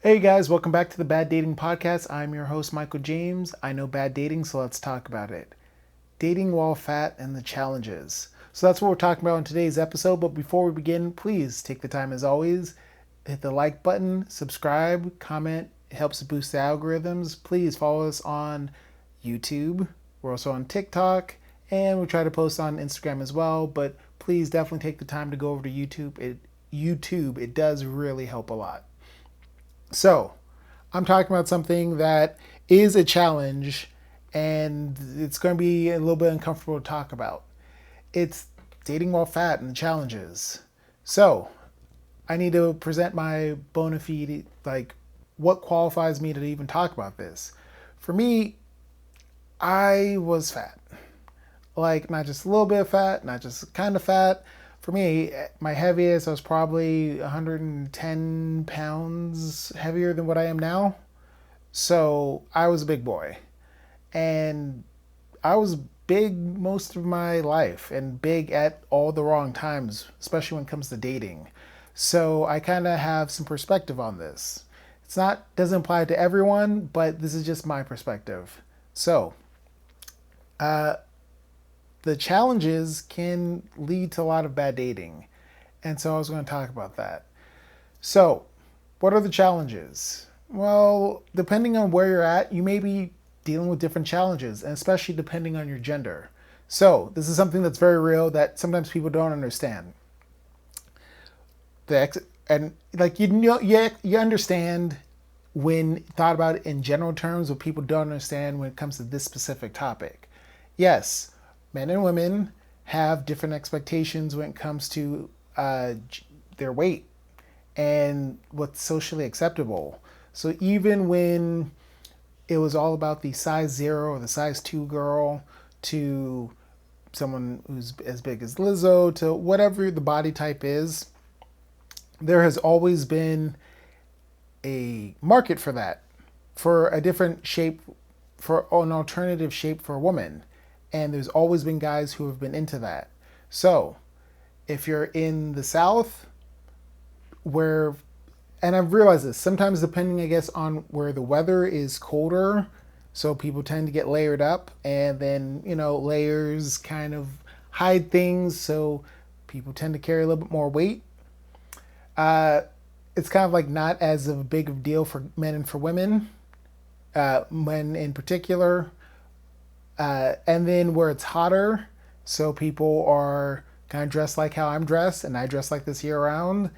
Hey guys, welcome back to the Bad Dating Podcast. I'm your host, Michael James. I know bad dating, so let's talk about it. Dating while fat and the challenges. So that's what we're talking about in today's episode. But before we begin, please take the time, as always, hit the like button, subscribe, comment. It helps to boost the algorithms. Please follow us on YouTube. We're also on TikTok, and we try to post on Instagram as well. But please definitely take the time to go over to YouTube. It does really help a lot. So, I'm talking about something that is a challenge and it's going to be a little bit uncomfortable to talk about. It's dating while fat and the challenges. So, I need to present my bona fide, like, what qualifies me to even talk about this. For me, I was fat. Like, not just a little bit of fat, not just kind of fat. For me, my heaviest, I was probably 110 pounds heavier than what I am now. So I was a big boy. And I was big most of my life and big at all the wrong times, especially when it comes to dating. So I kind of have some perspective on this. It's not, doesn't apply to everyone, but this is just my perspective. So, the challenges can lead to a lot of bad dating. And so I was going to talk about that. So, what are the challenges? Well, depending on where you're at, you may be dealing with different challenges, and especially depending on your gender. So, this is something that's very real that sometimes people don't understand. And like you understand when thought about it in general terms, but people don't understand when it comes to this specific topic. Yes, men and women have different expectations when it comes to their weight and what's socially acceptable. So even when it was all about the size 0 or the size 2 girl to someone who's as big as Lizzo to whatever the body type is, there has always been a market for that, for a different shape, for an alternative shape for a woman. And there's always been guys who have been into that. So if you're in the South, where, and I've realized this, sometimes depending, I guess, on where the weather is colder, so people tend to get layered up, and then, layers kind of hide things, so people tend to carry a little bit more weight. It's kind of like not as of a big of a deal for men and for women, men in particular. And then where it's hotter, so people are kind of dressed like how I'm dressed, and I dress like this year round.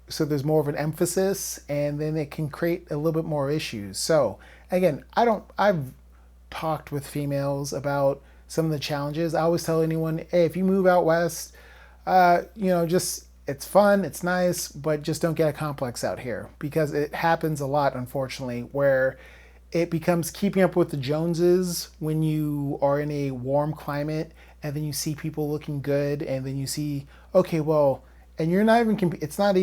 So there's more of an emphasis, and then it can create a little bit more issues. So again, I've talked with females about some of the challenges. I always tell anyone, hey, if you move out west, just it's fun, it's nice, but just don't get a complex out here, because it happens a lot, unfortunately, where it becomes keeping up with the Joneses when you are in a warm climate, and then you see people looking good, and then you see, okay, well, and you're not even, it's not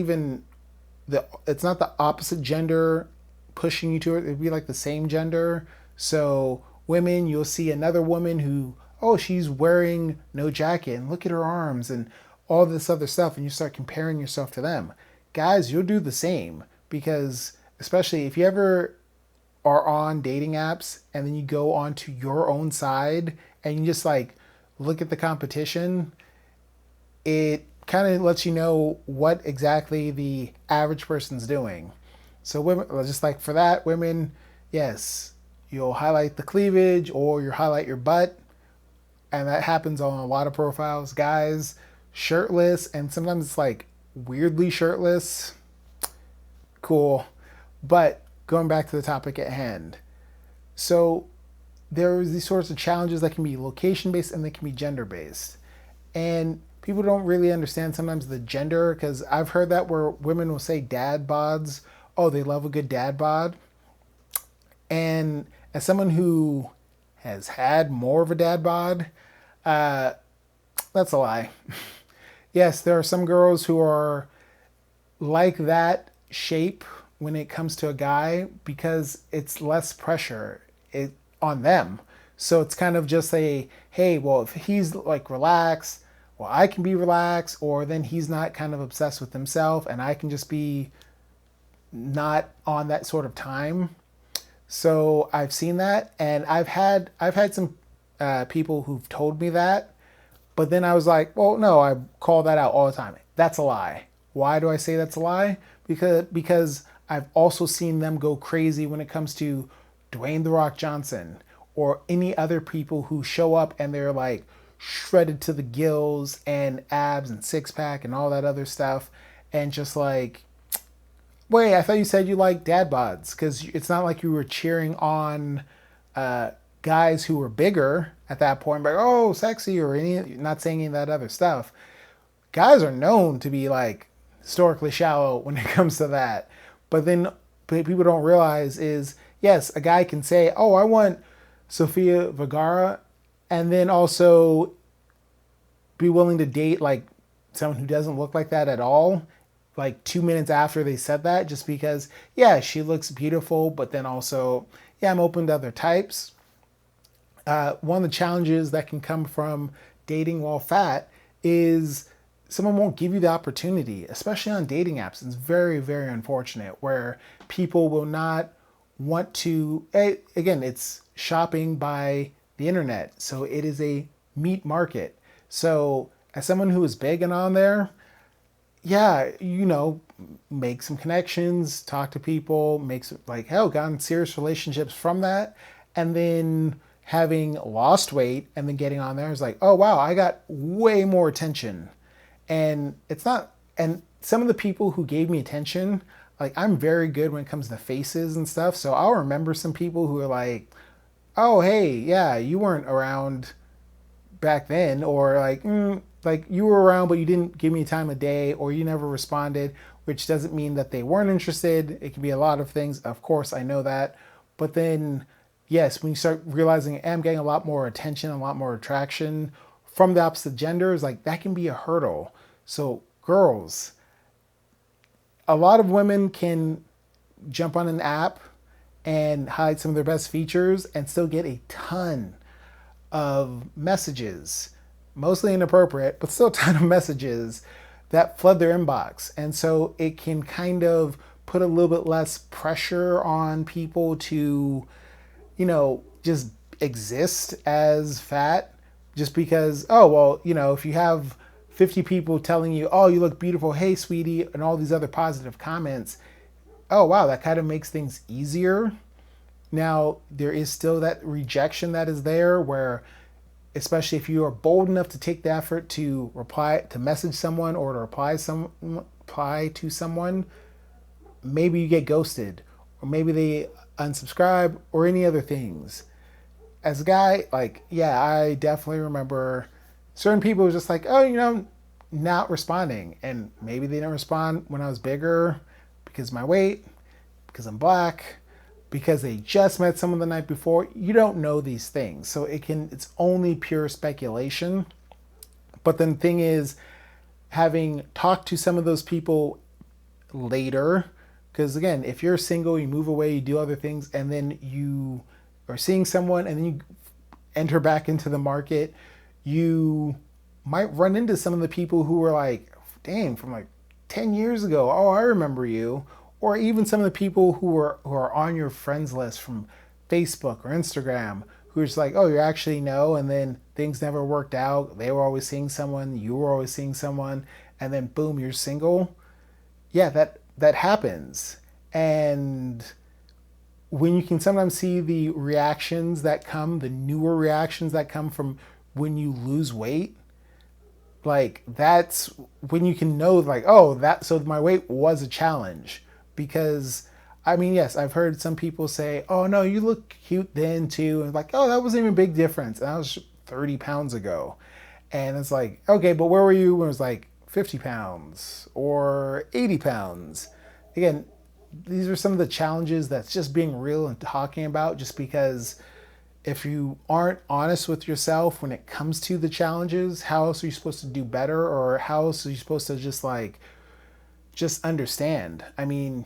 the opposite gender pushing you to it. It'd be like the same gender. So women, you'll see another woman who, oh, she's wearing no jacket, and look at her arms and all this other stuff, and you start comparing yourself to them. Guys, you'll do the same, because especially if you ever are on dating apps and then you go onto your own side and you just like look at the competition, it kind of lets you know what exactly the average person's doing. So women, just like for that, women, yes, you'll highlight the cleavage or you highlight your butt, and that happens on a lot of profiles. Guys, shirtless, and sometimes it's like weirdly shirtless. Cool. But going back to the topic at hand. So there's these sorts of challenges that can be location based and they can be gender based. And people don't really understand sometimes the gender, because I've heard that where women will say dad bods. Oh, they love a good dad bod. And as someone who has had more of a dad bod, that's a lie. Yes, there are some girls who are like that shape when it comes to a guy, because it's less pressure on them. So it's kind of just a, hey, well, if he's like relaxed, well, I can be relaxed, or then he's not kind of obsessed with himself, and I can just be not on that sort of time. So I've seen that, and I've had some people who've told me that, but then I was like, well, no, I call that out all the time. That's a lie. Why do I say that's a lie? Because I've also seen them go crazy when it comes to Dwayne the Rock Johnson or any other people who show up and they're like shredded to the gills and abs and six pack and all that other stuff, and just like, wait, I thought you said you like dad bods, because it's not like you were cheering on uh, guys who were bigger at that point, like, oh, sexy, or any, not saying any of that other stuff. Guys are known to be like historically shallow when it comes to that. But then people don't realize is, yes, a guy can say, oh, I want Sofia Vergara, and then also be willing to date like someone who doesn't look like that at all, like 2 minutes after they said that, just because, yeah, she looks beautiful, but then also, yeah, I'm open to other types. One of the challenges that can come from dating while fat is someone won't give you the opportunity, especially on dating apps. It's very, very unfortunate where people will not want to. Again, it's shopping by the internet, so it is a meat market. So, as someone who is big and on there, yeah, make some connections, talk to people, makes like, hell, gotten serious relationships from that. And then having lost weight and then getting on there is like, oh, wow, I got way more attention. And it's not, and some of the people who gave me attention, like, I'm very good when it comes to faces and stuff. So I'll remember some people who are like, oh, hey, yeah, you weren't around back then, or like you were around but you didn't give me time of day, or you never responded, which doesn't mean that they weren't interested. It can be a lot of things, of course, I know that. But then, yes, when you start realizing I'm getting a lot more attention, a lot more attraction from the opposite genders, like, that can be a hurdle. So girls, a lot of women can jump on an app and hide some of their best features and still get a ton of messages, mostly inappropriate, but still a ton of messages that flood their inbox. And so it can kind of put a little bit less pressure on people to, just exist as fat, just because, oh, well, if you have 50 people telling you, oh, you look beautiful, hey, sweetie, and all these other positive comments, oh, wow, that kind of makes things easier. Now, there is still that rejection that is there where, especially if you are bold enough to take the effort to reply, to message someone, or to reply to someone, maybe you get ghosted, or maybe they unsubscribe, or any other things. As a guy, like, yeah, I definitely remember certain people were just like, oh, not responding. And maybe they didn't respond when I was bigger because of my weight, because I'm black, because they just met someone the night before. You don't know these things. So it's only pure speculation. But then the thing is, having talked to some of those people later, because again, if you're single, you move away, you do other things, and then you are seeing someone and then you enter back into the market, you might run into some of the people who were like, dang, from like 10 years ago, oh, I remember you. Or even some of the people who are on your friends list from Facebook or Instagram, who are just like, oh, you actually know, and then things never worked out. They were always seeing someone, you were always seeing someone, and then boom, you're single. Yeah, that happens. And when you can sometimes see the reactions that come, the newer reactions that come from when you lose weight, like, that's when you can know, like, oh, so my weight was a challenge. Because, I mean, yes, I've heard some people say, oh, no, you look cute then too. And like, oh, that wasn't even a big difference. And that was 30 pounds ago. And it's like, okay, but where were you when it was like 50 pounds or 80 pounds? Again, these are some of the challenges that's just being real and talking about, just because if you aren't honest with yourself when it comes to the challenges, how else are you supposed to do better? Or how else are you supposed to just understand? I mean,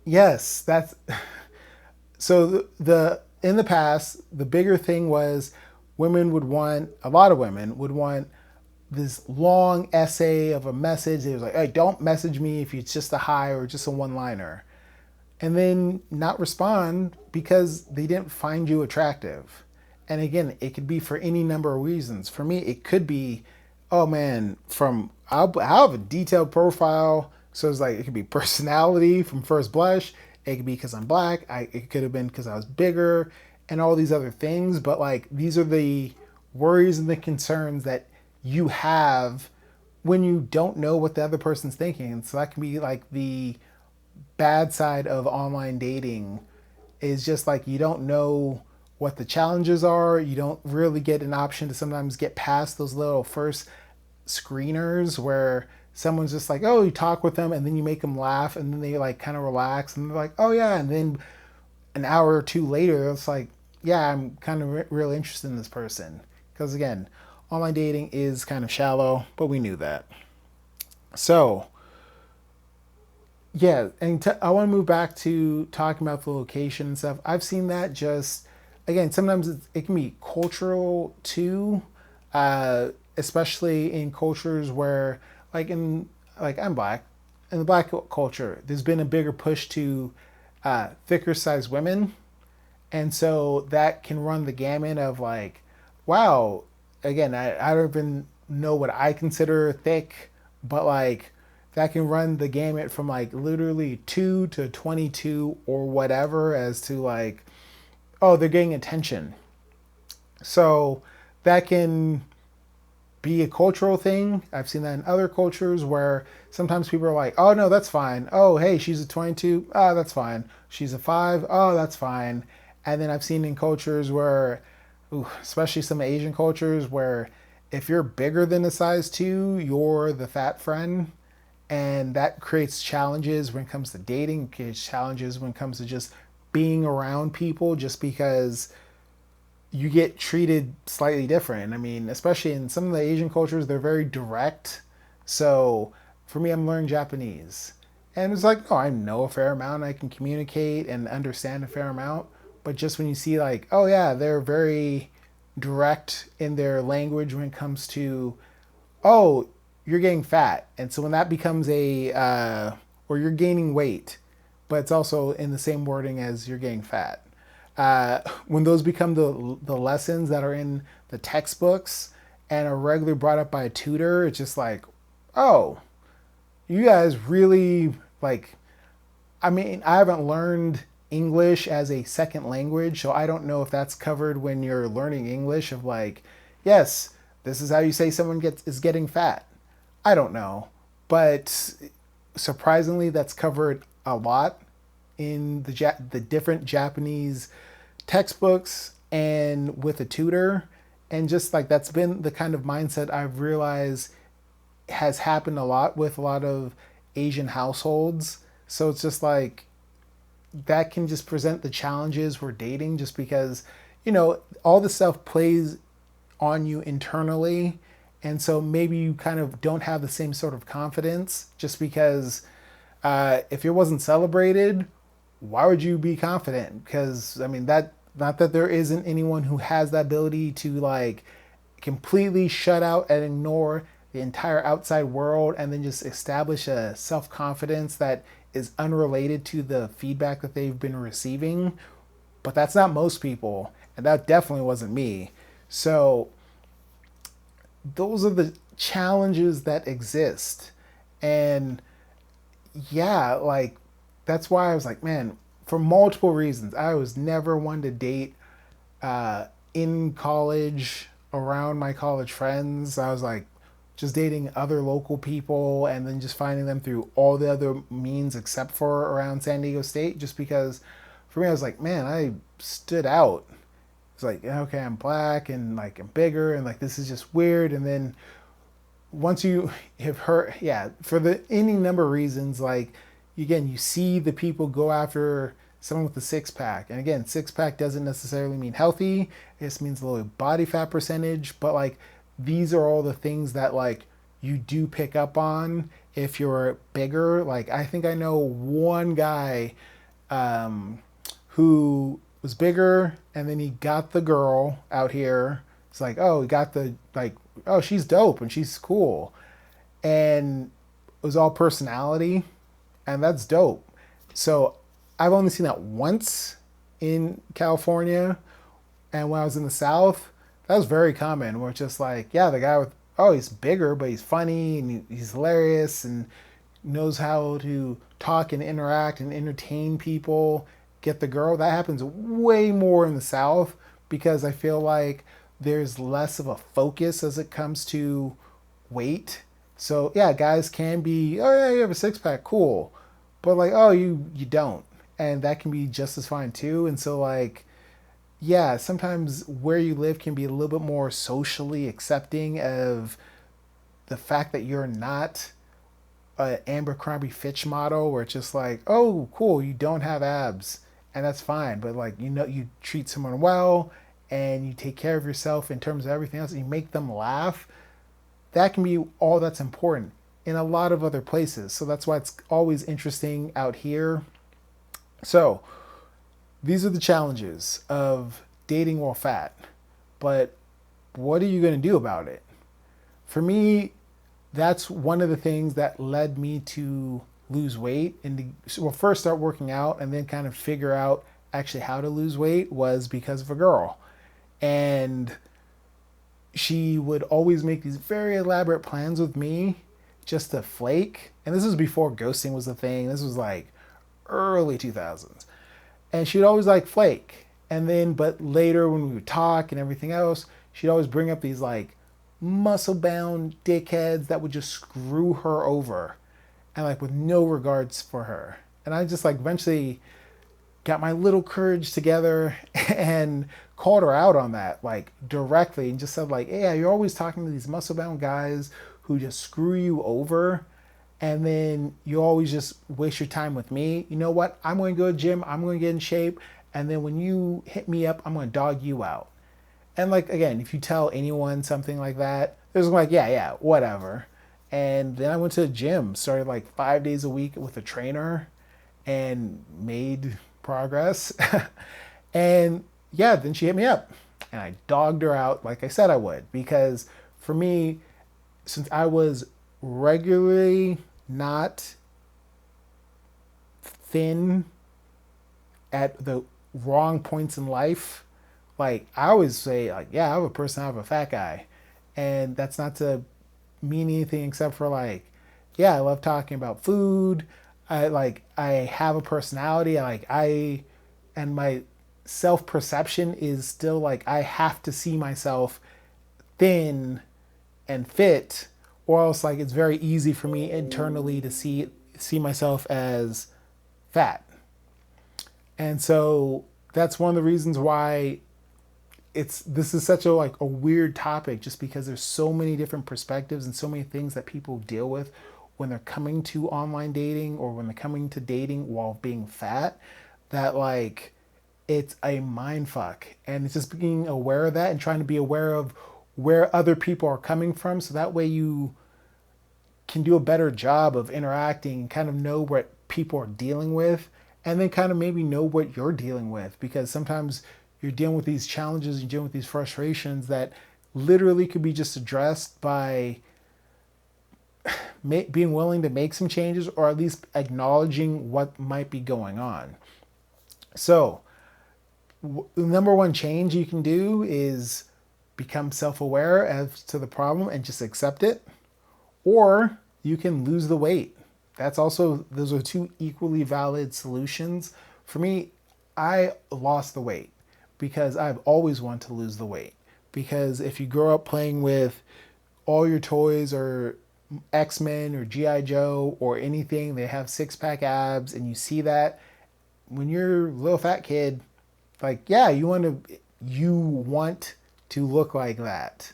yes, that's so the in the past, the bigger thing was a lot of women would want this long essay of a message. It was like, hey, don't message me if it's just a hi or just a one liner. And then not respond because they didn't find you attractive. And again, it could be for any number of reasons. For me, it could be, oh man, I'll have a detailed profile. So it's like, it could be personality from first blush. It could be because I'm black. It could have been because I was bigger and all these other things. But like, these are the worries and the concerns that you have when you don't know what the other person's thinking. And so that can be like the bad side of online dating, is just like you don't know what the challenges are. You don't really get an option to sometimes get past those little first screeners where someone's just like, oh, you talk with them and then you make them laugh and then they like kind of relax and they're like, oh yeah, and then an hour or two later it's like, yeah, I'm kind of really interested in this person. Because again, online dating is kind of shallow, but we knew that. So yeah, and I want to move back to talking about the location and stuff. I've seen that just, again, sometimes it can be cultural too, especially in cultures where, like I'm black, in the black culture, there's been a bigger push to thicker sized women. And so that can run the gamut of like, wow, again, I don't even know what I consider thick, but like that can run the gamut from like literally 2 to 22 or whatever, as to like, oh, they're getting attention. So that can be a cultural thing. I've seen that in other cultures where sometimes people are like, oh no, that's fine. Oh, hey, she's a 22. Oh, that's fine. She's a 5. Oh, that's fine. And then I've seen in cultures where, ooh, especially some Asian cultures, where if you're bigger than a size 2, you're the fat friend. And that creates challenges when it comes to dating, it creates challenges when it comes to just being around people, just because you get treated slightly different. I mean, especially in some of the Asian cultures, they're very direct. So for me, I'm learning Japanese. And it's like, oh, I know a fair amount. I can communicate and understand a fair amount. But just when you see, like, oh, yeah, they're very direct in their language when it comes to, oh, you're getting fat. And so when that becomes or you're gaining weight, but it's also in the same wording as you're getting fat. When those become the lessons that are in the textbooks and are regularly brought up by a tutor, it's just like, oh, you guys really like. I mean, I haven't learned English as a second language, so I don't know if that's covered when you're learning English. Of like, yes, this is how you say someone is getting fat. I don't know, but surprisingly, that's covered a lot in the different Japanese textbooks and with a tutor. And just like, that's been the kind of mindset I've realized has happened a lot with a lot of Asian households. So it's just like, that can just present the challenges we're dating, just because, all this stuff plays on you internally. And so maybe you kind of don't have the same sort of confidence, just because if it wasn't celebrated, why would you be confident? Because I mean, that, not that there isn't anyone who has that ability to like completely shut out and ignore the entire outside world and then just establish a self-confidence that is unrelated to the feedback that they've been receiving. But that's not most people, and that definitely wasn't me. So those are the challenges that exist. And yeah, like, that's why I was like, man, for multiple reasons, I was never one to date in college, around my college friends. I was like just dating other local people and then just finding them through all the other means except for around San Diego State, just because for me, I was like, man, I stood out. It's like, okay, I'm black and like I'm bigger and like this is just weird. And then once you have heard, yeah, for the any number of reasons, like, again, you see the people go after someone with a six pack. And again, six pack doesn't necessarily mean healthy. It just means a low body fat percentage. But like, these are all the things that like you do pick up on if you're bigger. Like, I think I know one guy who was bigger and then he got the girl out here. It's like, oh, he got the like oh, she's dope and she's cool. And it was all personality, and that's dope. So I've only seen that once in California, and when I was in the South, that was very common. Where it's just like, yeah, the guy with, oh, he's bigger, but he's funny and he's hilarious and knows how to talk and interact and entertain people, get the girl. That happens way more in the South because I feel like there's less of a focus as it comes to weight. So yeah, guys can be, oh yeah, you have a six pack, cool, but like, oh, you don't, and that can be just as fine too. And so like, yeah, sometimes where you live can be a little bit more socially accepting of the fact that you're not a Abercrombie Fitch model where it's just like, oh, cool, you don't have abs, and that's fine. But like, you treat someone well, and you take care of yourself in terms of everything else, and you make them laugh. That can be all that's important in a lot of other places. So that's why it's always interesting out here. So these are the challenges of dating while fat. But what are you going to do about it? For me, that's one of the things that led me to lose weight and to, well, first start working out and then kind of figure out actually how to lose weight was because of a girl. And she would always make these very elaborate plans with me just to flake. And this was before ghosting was a thing. This was like early 2000s. And she'd always like flake. And then, but later when we would talk and everything else, she'd always bring up these like muscle bound dickheads that would just screw her over and like with no regards for her. And I just like eventually got my little courage together and called her out on that like directly and just said like, yeah, you're always talking to these muscle bound guys who just screw you over, and then you always just waste your time with me. You know what, I'm going to go to the gym, I'm going to get in shape, and then when you hit me up, I'm going to dog you out. And like, again, if you tell anyone something like that, they're just like, yeah, whatever. And then I went to the gym, started like 5 days a week with a trainer, and made progress. And yeah, then she hit me up and I dogged her out like I said I would. Because for me, since I was regularly not thin at the wrong points in life, like I always say, like, yeah, I have a personality of a fat guy. And that's not to mean anything except for like, yeah, I love talking about food. I have a personality. And my self perception is still like I have to see myself thin and fit, or else like it's very easy for me internally to see myself as fat. And so that's one of the reasons why this is such a like a weird topic, just because there's so many different perspectives and so many things that people deal with when they're coming to online dating or when they're coming to dating while being fat, that like it's a mind fuck. And it's just being aware of that and trying to be aware of where other people are coming from, so that way you can do a better job of interacting and kind of know what people are dealing with, and then kind of maybe know what you're dealing with, because sometimes you're dealing with these challenges, you're dealing with these frustrations that literally could be just addressed by being willing to make some changes, or at least acknowledging what might be going on. So the number one change you can do is become self-aware as to the problem and just accept it, or you can lose the weight. Those are two equally valid solutions. For me, I lost the weight because I've always wanted to lose the weight. Because if you grow up playing with all your toys or X-Men or G.I. Joe or anything, they have six-pack abs, and you see that when you're a little fat kid, like, yeah, you want to look like that.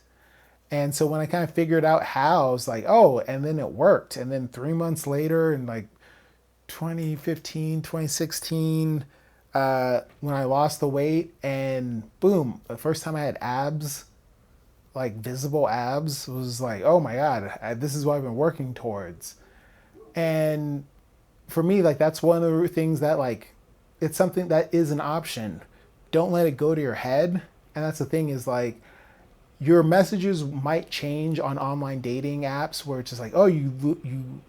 And so when I kind of figured out how, I was like, oh, and then it worked. And then 3 months later, in like 2015, 2016, when I lost the weight, and boom, the first time I had abs, like visible abs, was like, oh my God, this is what I've been working towards. And for me, like, that's one of the things that, like, it's something that is an option. Don't let it go to your head. And that's the thing, is like, your messages might change on online dating apps where it's just like, oh, you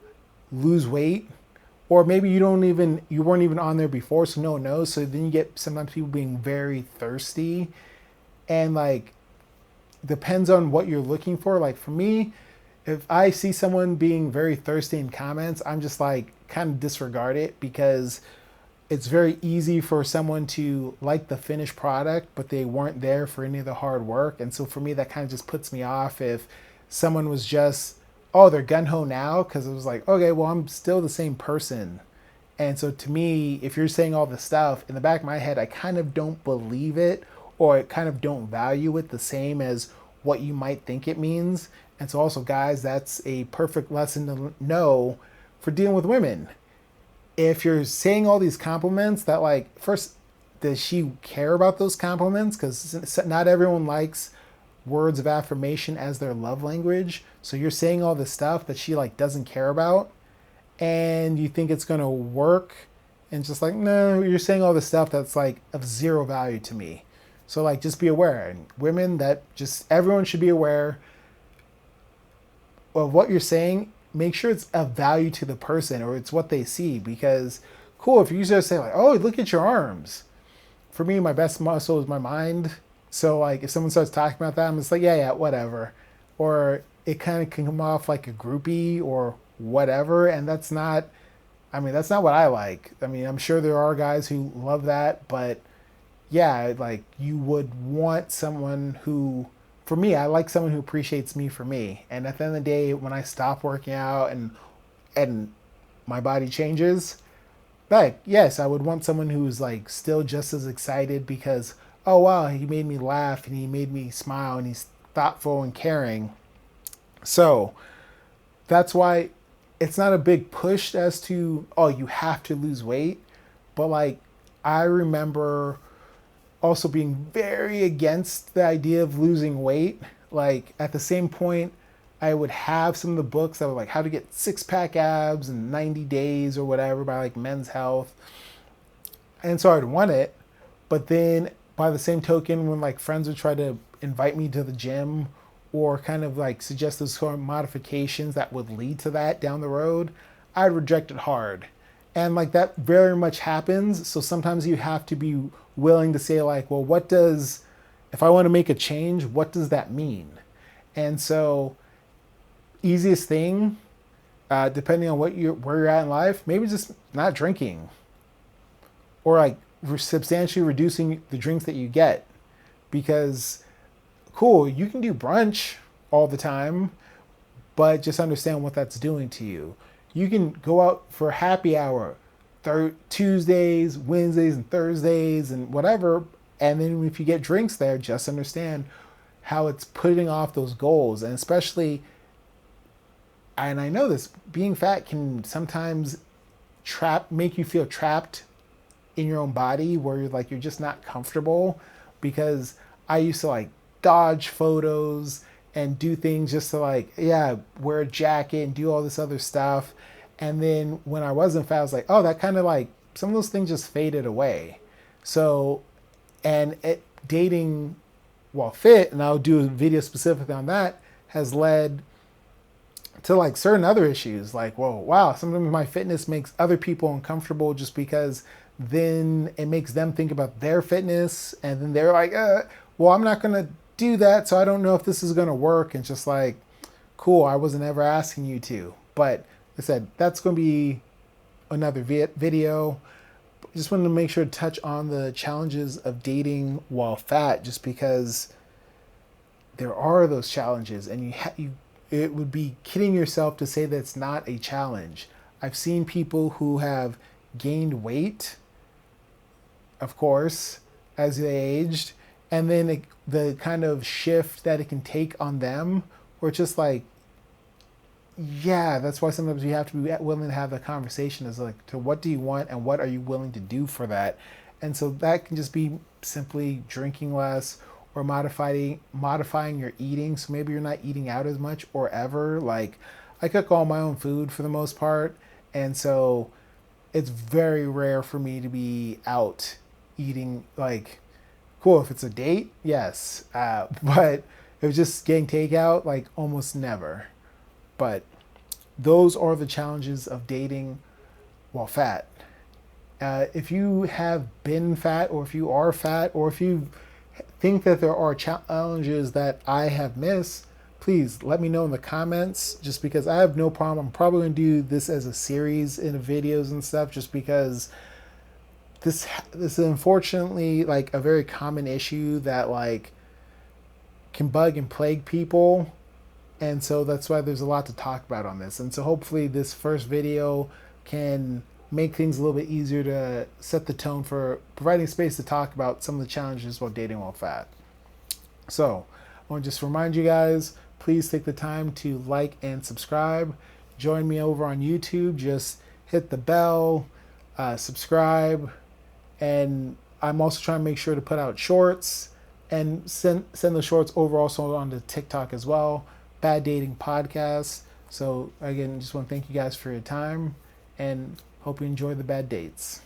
lose weight, or maybe you weren't even on there before, so no one knows. So then you get sometimes people being very thirsty, and like depends on what you're looking for. Like for me, if I see someone being very thirsty in comments, I'm just like kind of disregard it, because it's very easy for someone to like the finished product, but they weren't there for any of the hard work. And so for me, that kind of just puts me off if someone was just, oh, they're gun ho now, because it was like, okay, well, I'm still the same person. And so to me, if you're saying all this stuff, in the back of my head, I kind of don't believe it, or I kind of don't value it the same as what you might think it means. And so also, guys, that's a perfect lesson to know for dealing with women. If you're saying all these compliments, that like, first, does she care about those compliments? Because not everyone likes words of affirmation as their love language. So you're saying all this stuff that she like doesn't care about, and you think it's gonna work, and just like, no, you're saying all this stuff that's like of zero value to me. So like, just be aware. And women, that just everyone should be aware of what you're saying. Make sure it's of value to the person, or it's what they see. Because cool, if you just say like, oh, look at your arms. For me, my best muscle is my mind. So like, if someone starts talking about that, I'm just like, yeah, whatever. Or it kind of can come off like a groupie or whatever, and that's not. I mean, that's not what I like. I mean, I'm sure there are guys who love that, but yeah, like you would want someone who, for me, I like someone who appreciates me for me. And at the end of the day, when I stop working out and my body changes, like, yes, I would want someone who's like still just as excited because, oh wow, he made me laugh and he made me smile and he's thoughtful and caring. So that's why it's not a big push as to, oh, you have to lose weight. But like, I remember also being very against the idea of losing weight. Like at the same point, I would have some of the books that were like how to get 6-pack abs in 90 days or whatever by like Men's Health. And so I'd want it. But then by the same token, when like friends would try to invite me to the gym or kind of like suggest those sort of modifications that would lead to that down the road, I'd reject it hard. And like that very much happens. So sometimes you have to be willing to say like, well, if I want to make a change, what does that mean? And so easiest thing, depending on where you're at in life, maybe just not drinking, or like substantially reducing the drinks that you get. Because cool, you can do brunch all the time, but just understand what that's doing to you. You can go out for happy hour Tuesdays, Wednesdays, and Thursdays, and whatever. And then if you get drinks there, just understand how it's putting off those goals. And especially, and I know this, being fat can sometimes make you feel trapped in your own body, where you're just not comfortable. Because I used to like dodge photos and do things just to like, yeah, wear a jacket and do all this other stuff. And then when I wasn't fat, I was like, oh, that kind of like, some of those things just faded away. So, and dating while fit, and I'll do a video specifically on that, has led to like certain other issues. Like, whoa, wow, sometimes my fitness makes other people uncomfortable just because then it makes them think about their fitness. And then they're like, well, I'm not going to do that, so I don't know if this is going to work. And just like, cool, I wasn't ever asking you to. But I said, that's going to be another video. Just wanted to make sure to touch on the challenges of dating while fat, just because there are those challenges, and it would be kidding yourself to say that it's not a challenge. I've seen people who have gained weight, of course, as they aged, and then the kind of shift that it can take on them, where it's just like, yeah, that's why sometimes you have to be willing to have the conversation as like, to what do you want and what are you willing to do for that? And so that can just be simply drinking less, or modifying your eating. So maybe you're not eating out as much or ever. Like, I cook all my own food for the most part, and so it's very rare for me to be out eating. Like, cool, if it's a date, yes, but If it's just getting takeout, like almost never. But those are the challenges of dating while fat. If you have been fat, or if you are fat, or if you think that there are challenges that I have missed, please let me know in the comments, just because I have no problem. I'm probably going to do this as a series in videos and stuff, just because this is unfortunately like a very common issue that like can bug and plague people. And so that's why there's a lot to talk about on this. And so hopefully this first video can make things a little bit easier to set the tone for providing space to talk about some of the challenges while dating while fat. So I want to just remind you guys, please take the time to like and subscribe. Join me over on YouTube. Just hit the bell, subscribe, and I'm also trying to make sure to put out shorts and send the shorts over also onto TikTok as well. Bad Dating Podcast. So again, just want to thank you guys for your time, and hope you enjoy the bad dates.